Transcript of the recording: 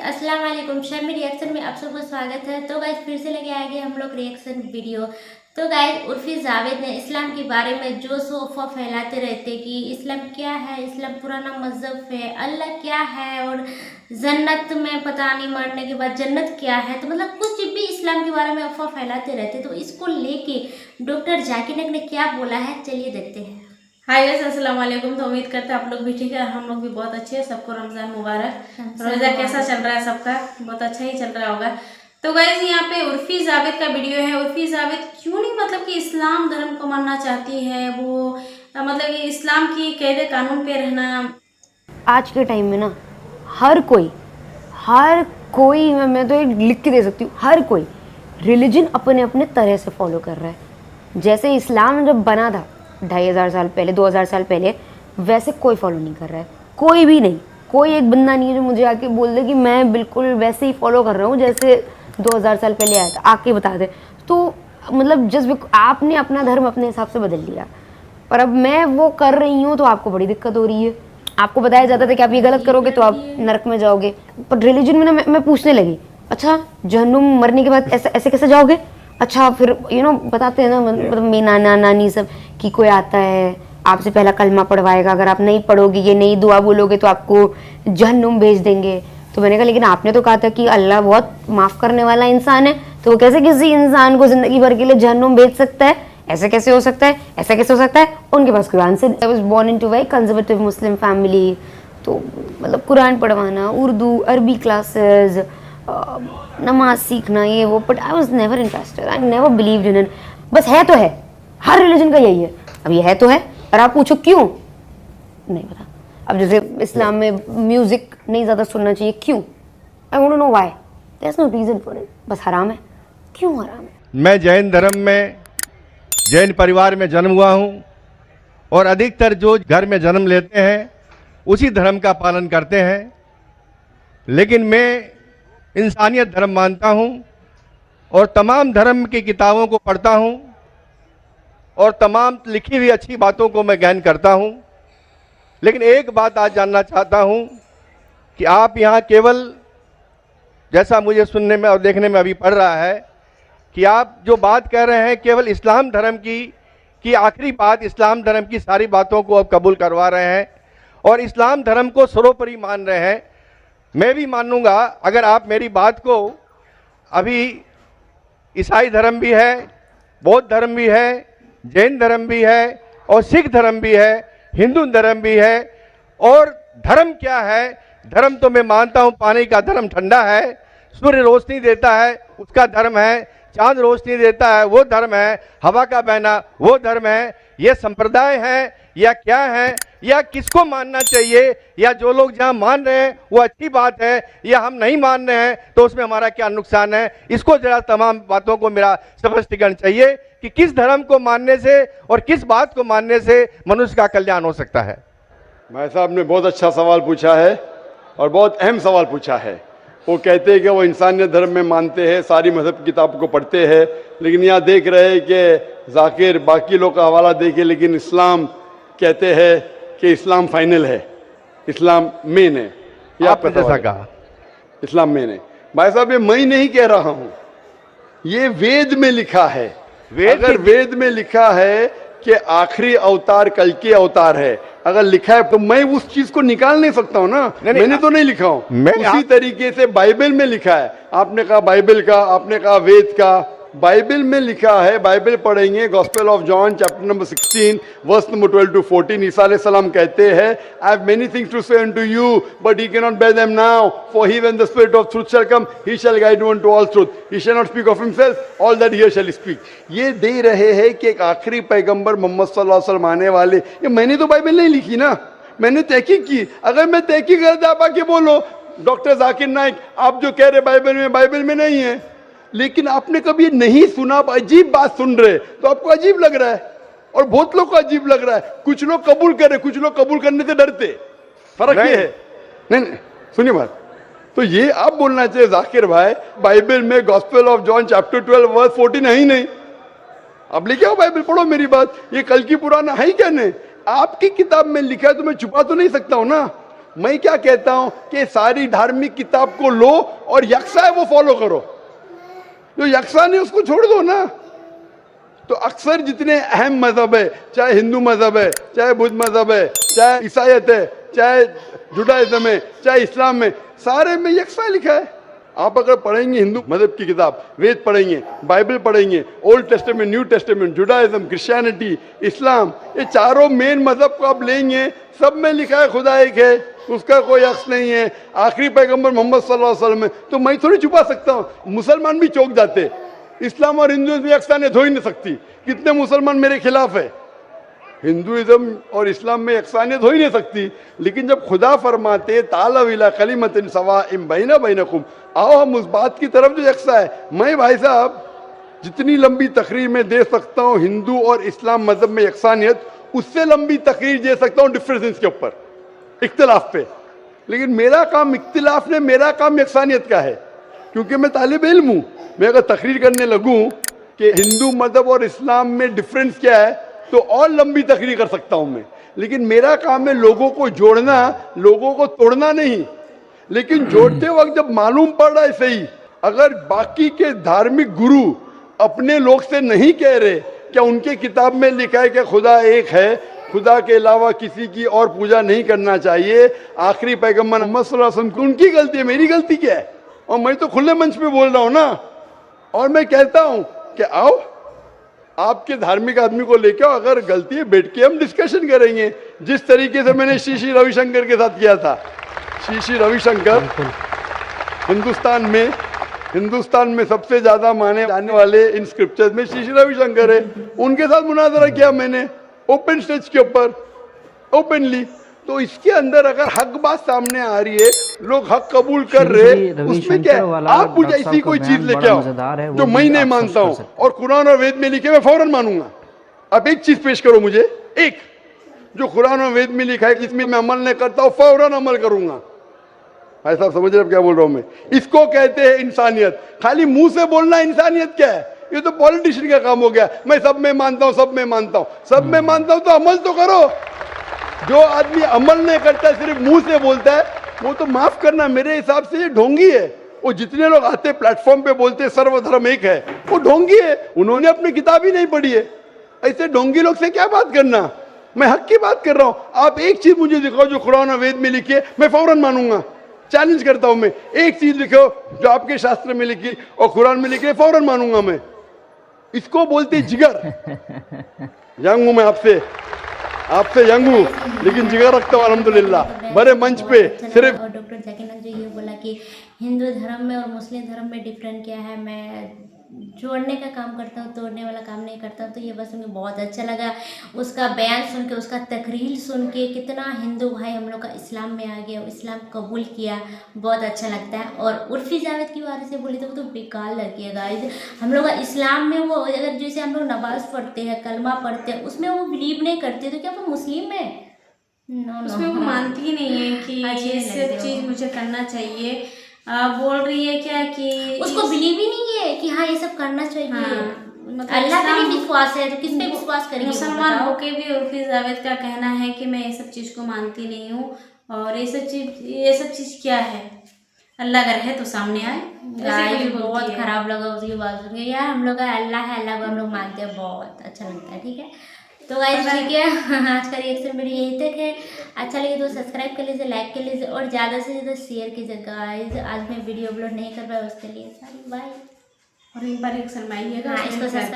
अस्सलाम वालेकुम। शर्मी रिएक्शन में आप सबका स्वागत है। तो गाइस फिर से लेके आएंगे हम लोग रिएक्शन वीडियो। तो गाइस उर्फी जावेद ने इस्लाम के बारे में जो सो अफवाह फैलाते रहते कि इस्लाम क्या है, इस्लाम पुराना मजहब है, अल्लाह क्या है और जन्नत में पता नहीं मरने के बाद जन्नत क्या है। तो मतलब कुछ भी इस्लाम के बारे में अफवाह फैलाते रहते। तो इसको लेके डॉक्टर जाकिर नाइक ने क्या बोला है, चलिए देखते हैं। हाय गाइस, अस्सलाम वालेकुम। तो उम्मीद करते हैं आप लोग भी ठीक है, हम लोग भी बहुत अच्छे हैं। सबको रमजान मुबारक। रोजा कैसा चल रहा है सबका? बहुत अच्छा ही चल रहा होगा। तो गाइस यहाँ पे उर्फी जावेद का वीडियो है। उर्फी जावेद क्यों नहीं मतलब कि इस्लाम धर्म को मानना चाहती है, वो मतलब कि इस्लाम की कायदे कानून पे रहना। आज के टाइम में ना हर कोई मैं तो एक लिख के दे सकती हूँ, हर कोई रिलीजन अपने अपने तरह से फॉलो कर रहा है। जैसे इस्लाम जब बना था 2500 साल पहले, 2000 साल पहले, वैसे कोई फॉलो नहीं कर रहा है, कोई भी नहीं। कोई एक बंदा नहीं है जो मुझे आके बोल दे कि मैं बिल्कुल वैसे ही फॉलो कर रहा हूँ जैसे 2000 साल पहले आया था, आके बता दे। तो मतलब जस्ट आपने अपना धर्म अपने हिसाब से बदल लिया, पर अब मैं वो कर रही हूँ तो आपको बड़ी दिक्कत हो रही है। आपको बताया जाता था कि आप ये गलत करोगे तो आप नरक में जाओगे, पर रिलीजन में ना मैं पूछने लगी, अच्छा जहन्नुम मरने के बाद ऐसे कैसे जाओगे? अच्छा फिर बताते हैं ना, मतलब मेरे नाना नानी सब कि कोई आता है आपसे पहला कलमा पढ़वाएगा, अगर आप नहीं पढ़ोगे, ये नहीं दुआ बोलोगे तो आपको जहन्नुम भेज देंगे। तो मैंने कहा लेकिन आपने तो कहा था कि अल्लाह बहुत माफ़ करने वाला इंसान है, तो वो कैसे किसी इंसान को ज़िंदगी भर के लिए जहन्नुम भेज सकता है? ऐसे कैसे हो सकता है? ऐसा कैसे हो सकता है? उनके पास कोई answer. I was born into very conservative Muslim family, तो मतलब कुरान पढ़वाना, उर्दू अरबी क्लासेस, नमाज सीखना, ये वो, but I was never interested, I never believed in it. बस है तो है, हर रिलीजन का यही है। अब ये है तो है, और आप पूछो क्यों, नहीं पता। अब जैसे इस्लाम में म्यूजिक नहीं ज़्यादा सुनना चाहिए, क्यों? I want to know why, there is no reason for it, बस हराम है। क्यों हराम है? मैं जैन धर्म में, जैन परिवार में जन्म हुआ हूँ और अधिकतर जो घर में जन्म लेते हैं उसी धर्म का पालन करते हैं। लेकिन मैं इंसानियत धर्म मानता हूँ और तमाम धर्म की किताबों को पढ़ता हूँ और तमाम लिखी हुई अच्छी बातों को मैं गहन करता हूँ। लेकिन एक बात आज जानना चाहता हूँ कि आप यहाँ केवल, जैसा मुझे सुनने में और देखने में अभी पड़ रहा है, कि आप जो बात कह रहे हैं केवल इस्लाम धर्म की आखिरी बात, इस्लाम धर्म की सारी बातों को आप कबूल करवा रहे हैं और इस्लाम धर्म को सर्वोपरि मान रहे हैं। मैं भी मानूंगा अगर आप मेरी बात को, अभी ईसाई धर्म भी है, बौद्ध धर्म भी है, जैन धर्म भी है और सिख धर्म भी है, हिंदू धर्म भी है। और धर्म क्या है? धर्म तो मैं मानता हूँ पानी का धर्म ठंडा है, सूर्य रोशनी देता है उसका धर्म है, चांद रोशनी देता है वो धर्म है, हवा का बहना वो धर्म है। ये संप्रदाय है या क्या है, या किसको मानना चाहिए, या जो लोग जहां मान रहे हैं वो अच्छी बात है, या हम नहीं मान रहे हैं तो उसमें हमारा क्या नुकसान है? इसको जरा तमाम बातों को मेरा स्पष्टीकरण चाहिए कि किस धर्म को मानने से और किस बात को मानने से मनुष्य का कल्याण हो सकता है। भाई साहब ने बहुत अच्छा सवाल पूछा है और बहुत अहम सवाल पूछा है। वो कहते हैं कि वो इंसानियत धर्म में मानते हैं, सारी मजहब किताब को पढ़ते हैं, लेकिन यहाँ देख रहे हैं कि जाकिर बाकी लोग का हवाला देखे, लेकिन इस्लाम कहते हैं कि इस्लाम फाइनल है, इस्लाम मेन है। ये आपने जैसा कहा इस्लाम मेन है। भाई साहब ये मैं नहीं कह रहा हूँ, ये वेद में लिखा है। अगर वेद में लिखा है कि आखिरी अवतार कल के अवतार है, अगर लिखा है तो मैं उस चीज को निकाल नहीं सकता हूं ना। मैंने तो नहीं लिखा हूं, उसी तरीके से बाइबल में लिखा है। आपने कहा बाइबल का, आपने कहा वेद का, बाइबल में लिखा है। बाइबल पढ़ेंगे, gospel of John chapter number 16 verse number 12 to 14, ईसा अलैहिस्सलाम कहते हैं, I have many things to say unto you but he cannot bear them now, for he when the spirit of truth shall come he shall guide you into all truth, he shall not speak of himself, all that he shall speak। ये दे रहे हैं कि एक आखिरी पैगंबर मोहम्मद सल्लल्लाहु अलैहि वसल्लम आने वाले। ये मैंने तो बाइबल नहीं लिखी ना, मैंने तहकीक की। अगर मैं तहकीक करता आप आके बोलो डॉक्टर जाकिर नाइक आप जो कह रहे बाइबल में नहीं है, लेकिन आपने कभी नहीं सुना, आप अजीब बात सुन रहे तो आपको अजीब लग रहा है और बहुत लोग को अजीब लग रहा है। कुछ लोग कबूल करे, कुछ लोग कबूल करने से डरते, फर्क ये है। नहीं सुनिए बात, तो ये आप बोलना चाहिए जाकिर भाई बाइबल में gospel of John chapter 12 verse 14 है ही नहीं। अब लेके आओ बाइबल, पढ़ो मेरी बात। ये कल की पुराना है ही क्या नहीं? आपकी किताब में लिखा है तो मैं छुपा तो नहीं सकता हूं ना। मैं क्या कहता हूं कि सारी धार्मिक किताब को लो और यकसा है वो फॉलो करो, जो यकसा नहीं उसको छोड़ दो ना। तो अक्सर जितने अहम मजहब है, चाहे हिंदू मजहब है, चाहे बुद्ध मजहब है, चाहे ईसाईयत है, चाहे जुडाइज्म है, चाहे इस्लाम है, सारे में यकसा लिखा है। आप अगर पढ़ेंगे हिंदू मजहब की किताब, वेद पढ़ेंगे, बाइबल पढ़ेंगे, Old Testament, New Testament, Judaism, Christianity, इस्लाम, ये चारों मेन मजहब को आप लेंगे, सब में लिखा है खुदा एक है, उसका कोई अक्स नहीं है, आखिरी पैगंबर मोहम्मद सल्लल्लाहु अलैहि वसल्लम है। तो मैं थोड़ी छुपा सकता हूँ, मुसलमान भी चौंक जाते। इस्लाम और हिंदुइज्म भी यकसानियत हो ही नहीं सकती। कितने मुसलमान मेरे खिलाफ है, हिंदुइज्म और इस्लाम में यकसानियत हो ही नहीं सकती। लेकिन जब खुदा फरमाते तालव इला कलिमतिन सवाइम बैना बैनकुम, आओ हम उस बात की तरफ जो यकसा है। मैं भाई साहब जितनी लंबी तकरीर में दे सकता हूँ हिंदू और इस्लाम मजहब में यकसानियत, उससे लंबी तकरीर दे सकता हूँ डिफरेंसेस के ऊपर, इख्तिलाफ पे। लेकिन मेरा काम इख्तिलाफ ने, मेरा काम यकसानियत का है, क्योंकि मैं तालिब इल्म हूँ। मैं अगर तकरीर करने लगूँ कि हिंदू मजहब और इस्लाम में डिफरेंस क्या है, तो और लंबी तकरीर कर सकता हूँ मैं। लेकिन मेरा काम है लोगों को जोड़ना, लोगों को तोड़ना नहीं। लेकिन जोड़ते वक्त जब मालूम पड़ रहा है सही, अगर बाकी के धार्मिक गुरु अपने लोग से नहीं कह रहे, क्या उनके किताब में लिखा है कि खुदा एक है, खुदा के अलावा किसी की और पूजा नहीं करना चाहिए, आखिरी पैगंबर मोहम्मद सल्लल्लाहु अलैहि वसल्लम, उनकी गलती है, मेरी गलती क्या है? और मैं तो खुले मंच पे बोल रहा हूँ ना। और मैं कहता हूँ कि आओ आपके धार्मिक आदमी को लेके आओ, अगर गलती है बैठ के हम डिस्कशन करेंगे, जिस तरीके से मैंने श्री रविशंकर के साथ किया था। श्री रविशंकर हिंदुस्तान में सबसे ज्यादा माने जाने वाले इन स्क्रिप्चर्स में श्री रविशंकर है। उनके साथ मुनाजरा किया मैंने ओपन स्टेज के ऊपर, ओपनली। तो इसके अंदर अगर हक बात सामने आ रही है, लोग हक कबूल कर रहे, उसमें क्या है? आप मुझे ऐसी कोई चीज लेके आओ जो मैं नहीं मानता हूँ और कुरान और वेद में लिखे मैं फौरन मानूंगा। अब एक चीज पेश करो मुझे, एक जो कुरान और वेद में लिखा है, इसमें मैं अमल नहीं करता हूँ, फौरन अमल करूंगा। भाई साहब समझ रहे क्या बोल रहा हूं मैं? इसको कहते हैं इंसानियत। खाली मुंह से बोलना इंसानियत क्या है? ये तो पॉलिटिशियन का काम हो गया। मैं सब में मानता हूं, सब में मानता हूं, सब में मानता हूं, तो अमल तो करो। जो आदमी अमल नहीं करता, सिर्फ मुंह से बोलता है, वो तो माफ करना, मेरे हिसाब से ये ढोंगी है। वो जितने लोग आते प्लेटफॉर्म पे बोलते सर्वधर्म एक है, वो ढोंगी है, उन्होंने अपनी किताब ही नहीं पढ़ी है। ऐसे ढोंगी लोग से क्या बात करना? मैं हक की बात कर रहा हूं। आप एक चीज मुझे दिखाओ जो कुरान और वेद में लिखी है, मैं फौरन मानूंगा। चैलेंज करता हूं मैं, एक चीज लिखो जो आपके शास्त्र में लिखी और कुरान में लिखी है, फौरन मानूंगा मैं। इसको बोलते जिगर। यंग हूं मैं आपसे यंग हूं, लेकिन जिगर रखता हूं अल्हम्दुलिल्लाह। बड़े मंच पे सिर्फ। और डॉक्टर जाकिर नाइक जो ये बोला कि हिंदू धर्म में और मुस्लिम धर्म में डिफरेंट क्या है, मैं जोड़ने का काम करता हूँ, तोड़ने वाला काम नहीं करता हूँ। तो ये बस मुझे बहुत अच्छा लगा उसका बयान सुन के, उसका तकरीर सुन के, कितना हिंदू भाई हम लोग का इस्लाम में आ गया, इस्लाम कबूल किया, बहुत अच्छा लगता है। और उर्फी जावेद की बारे से बोली तो वो तो बेकार लगी है गाइस। हम लोग का इस्लाम में वो अगर जैसे हम लोग नमाज पढ़ते हैं, कलमा पढ़ते हैं, उसमें वो बिलीव नहीं करते, तो क्या वो मुस्लिम है? नो, उसमें वो मानती ही नहीं है कि ये सब चीज़ मुझे करना चाहिए। बोल रही है क्या कि उसको बिलीव ही नहीं है कि हाँ ये सब करना चाहिए। मतलब अल्लाह पे ही विश्वास है, तो किस पे विश्वास करेंगे? मुसलमान होके भी उर्फी जावेद का कहना है कि मैं ये सब चीज़ को मानती नहीं हूँ, और ये सब चीज़ क्या है? अल्लाह अगर है तो सामने आए। बहुत खराब लगा उसकी बात सुन के। यार हम लोग का अल्लाह है, अल्लाह को हम लोग मानते हैं, बहुत अच्छा लगता है। ठीक है, तो गाइस ठीक है, आज का रिएक्शन वीडियो यही तक है। अच्छा लगे तो सब्सक्राइब कर लीजिए, लाइक कर लीजिए और ज़्यादा से ज़्यादा शेयर कीजिए गाइस। आज मैं वीडियो अपलोड नहीं कर पाया, उसके लिए सॉरी, बाय। और एक बार रिएक्शन में आइएगा। हाँ, इसको सब्सक्राइब